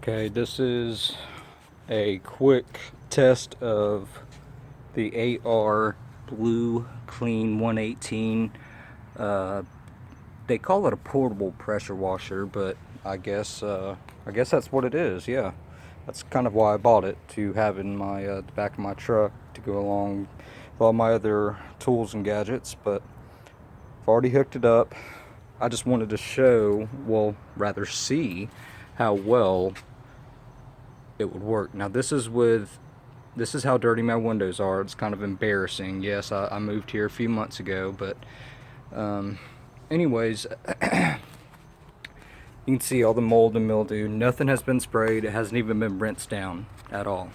Okay, this is a quick test of the AR Blue Clean 118. They call it a portable pressure washer, but I guess that's what it is. Yeah, that's kind of why I bought it, to have in my the back of my truck to go along with all my other tools and gadgets. But I've already hooked it up. I just wanted to show, well, rather see how well it would work. Now this is how dirty my windows are. It's kind of embarrassing. Yes, I moved here a few months ago, but anyways, you can see all the mold and mildew. Nothing has been sprayed. It hasn't even been rinsed down at all.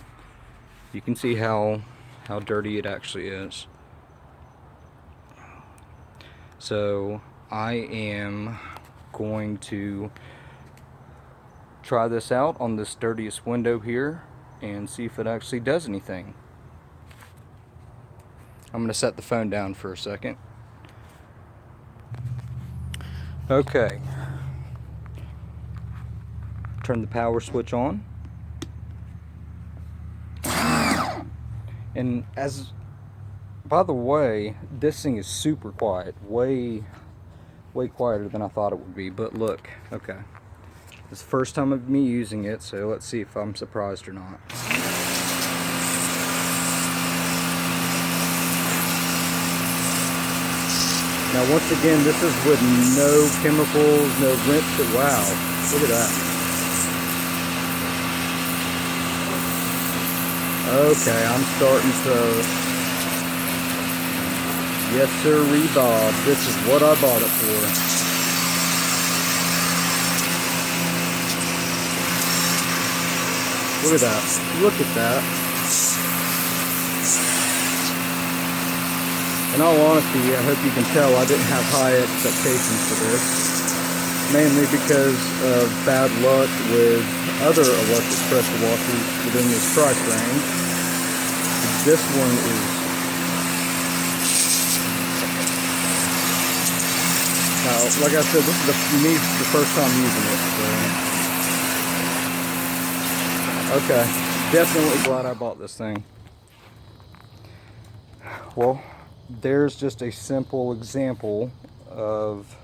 You can see how dirty it actually is. So I am going to try this out on this dirtiest window here and see if it actually does anything. I'm going to set the phone down for a second. Okay. Turn the power switch on. And by the way, this thing is super quiet. Way quieter than I thought it would be. But look, okay. It's the first time of me using it, so let's see if I'm surprised or not. Now once again, this is with no chemicals, no rinse. Wow, look at that. Okay, I'm starting to... Yes sir, Bob, this is what I bought it for. Look at that. Look at that. In all honesty, I hope you can tell I didn't have high expectations for this. Mainly because of bad luck with other electric pressure washers within this price range. This one is... Now, like I said, this is the first time using it. So. Okay, definitely glad I bought this thing. Well, there's just a simple example of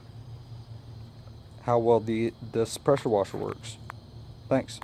how well this pressure washer works. Thanks.